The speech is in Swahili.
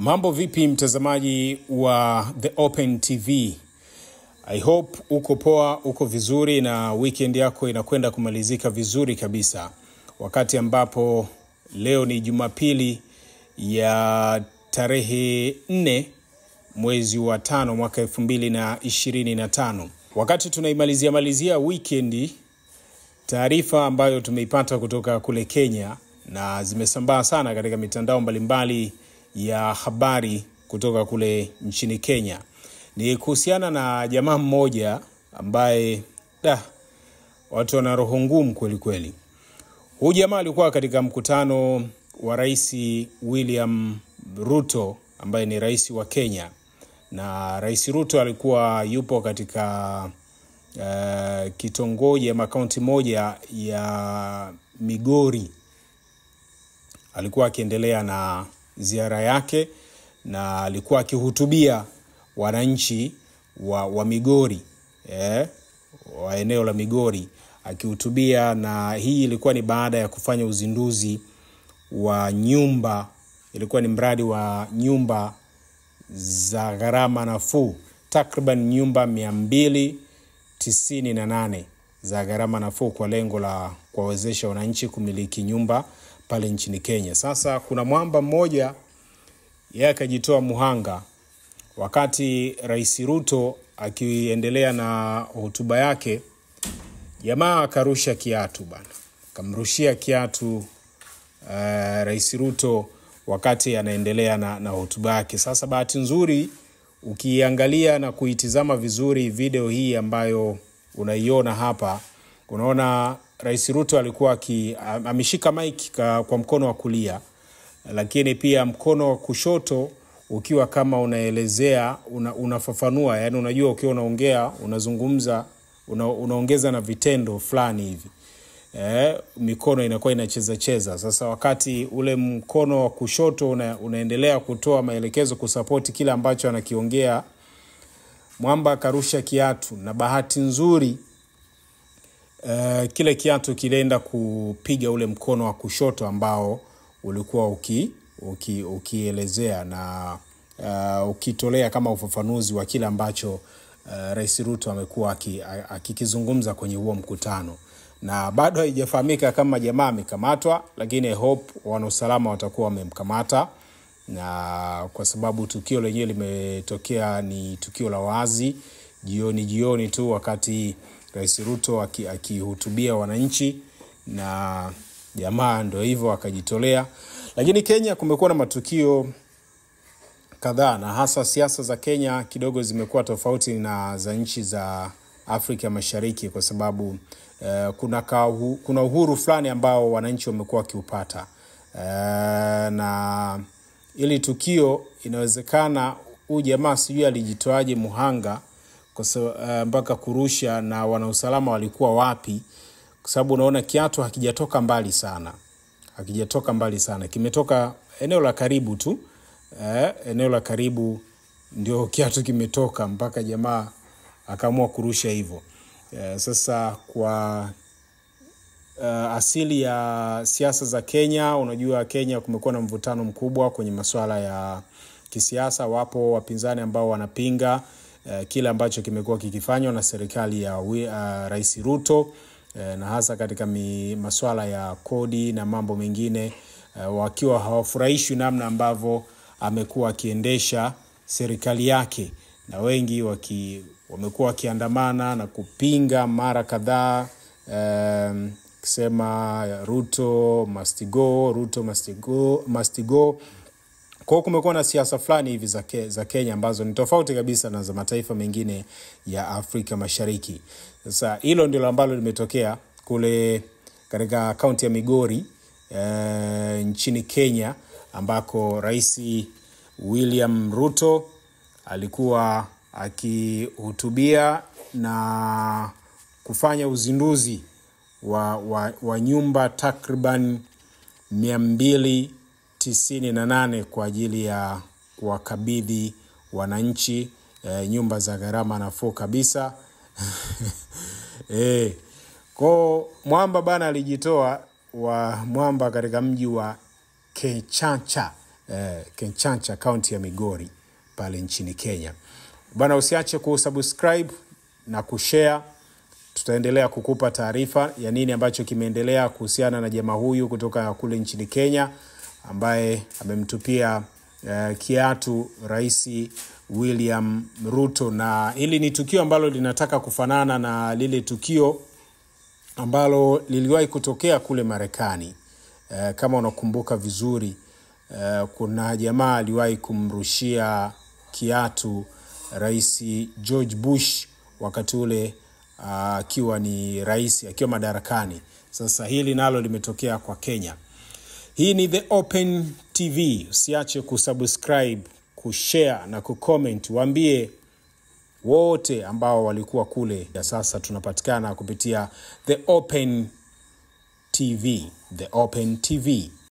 Mambo vipi mtazamaji wa The Open TV? I hope uko poa, uko vizuri na weekend yako inakwenda kumalizika vizuri kabisa. Wakati ambapo leo ni Jumapili ya tarehe 4 mwezi wa 5 mwaka 2025. Wakati tunaimalizia weekend, taarifa ambayo tumeipata kutoka kule Kenya na zimesambaa sana katika mitandao mbalimbali ya habari kutoka kule nchini Kenya ni kuhusiana na jamaa mmoja ambaye watu wana roho ngumu kweli kweli. Huyu jamaa alikuwa katika mkutano wa Rais William Ruto ambaye ni rais wa Kenya, na Rais Ruto alikuwa yupo katika kitongoji ama kaunti moja ya Migori. Alikuwa akiendelea na ziara yake na alikuwa akihutubia wananchi wa Migori, wa eneo la Migori akihutubia, na hii ilikuwa ni baada ya kufanya uzinduzi wa nyumba. Ilikuwa ni mradi wa nyumba za gharama nafuu, takriban nyumba 298 za gharama nafuu kwa lengo la kuwawezesha wananchi kumiliki nyumba pale nchini Kenya. Sasa kuna mwamba mmoja yeye akajitoa muhanga wakati Rais Ruto akiendelea na hotuba yake. Jamaa akarusha kiatu bana. Kamrushia kiatu Rais Ruto wakati anaendelea na hotuba yake. Sasa bahati nzuri ukiangalia na kuitizama vizuri video hii ambayo unaiona hapa, unaona Rais Ruto alikuwa ameshika mic kwa mkono wa kulia, lakini pia mkono wa kushoto ukiwa kama unaelezea, unafafanua, yani unajua ukiwa unaongea, unazungumza, unaongeza na vitendo fulani hivi. Mikono inakuwa inacheza. Sasa wakati ule mkono wa kushoto unaendelea kutoa maelekezo kusupport kile ambacho anakiongea, mwamba karusha kiatu, na bahati nzuri kile kiatu kilienda kupiga ule mkono wa kushoto ambao ulikuwa ukielezea na ukitolea kama ufafanuzi wa kile ambacho Rais Ruto amekuwa akikizungumza kwenye huo mkutano. Na bado haijafahamika kama jamaa amekamatwa, lakini hope wanausalama watakuwa wamemkamata, na kwa sababu tukio lenyewe limetokea ni tukio la wazi jioni tu wakati Rais Ruto akihutubia wananchi, na jamaa ndio hivyo akajitolea. Lakini Kenya kumekuwa na matukio kadhaa, na hasa siasa za Kenya kidogo zimekuwa tofauti na za nchi za Afrika Mashariki kwa sababu kuna uhuru fulani ambao wananchi wamekuwa wakiupata. Na ili tukio inawezekana huyu jamaa sijui alijitoaje muhanga mpaka kurusha, na wanausalama walikuwa wapi, kwa sababu unaona kiatu hakijatoka mbali sana, kimetoka eneo la karibu tu, eneo la karibu ndio kiatu kimetoka, mpaka jamaa akaamua kurusha hivyo. Sasa kwa asili ya siasa za Kenya, unajua Kenya kumekuwa na mvutano mkubwa kwenye masuala ya kisiasa. Wapo wapinzani ambao wanapinga kile ambacho kimekuwa kikifanywa na serikali ya Rais Ruto, na hasa katika masuala ya kodi na mambo mengine, wakiwa hawafurahishwi namna ambavyo amekuwa akiendesha serikali yake, na wengi wamekuwa wakiandamana na kupinga mara kadhaa, kusema Ruto must go. Kwa kumekuwa na siasa fulani hivi za Kenya ambazo ni tofauti kabisa na za mataifa mengine ya Afrika Mashariki. Sasa hilo ndilo ambalo limetokea kule katika kaunti ya Migori nchini Kenya, ambako Rais William Ruto alikuwa akihutubia na kufanya uzinduzi wa nyumba takriban 298 kwa ajili ya kuwakabidhi wananchi nyumba za gharama nafuu kabisa. Kwa mwamba bana alijitoa wa mwamba katika mji wa Kechacha. Kenchancha, kaunti ya Migori pale nchini Kenya. Bwana, usiache kusubscribe na kushare. Tutaendelea kukupa taarifa ya nini ambacho kimeendelea kuhusiana na jamaa huyu kutoka kule nchini Kenya ambaye amemtupia kiatu Rais William Ruto, na hili ni tukio ambalo linataka kufanana na lile tukio ambalo liliwahi kutokea kule Marekani. Kama unakumbuka vizuri, kuna jamaa aliwahi kumrushia kiatu Rais George Bush wakati ule akiwa ni rais, akiwa madarakani. Sasa hili nalo limetokea kwa Kenya. Hii ni The Open TV. Usiache kusubscribe, kushare na kucomment. Waambie wote ambao walikuwa kule. Ya sasa tunapatikana kupitia The Open TV. The Open TV.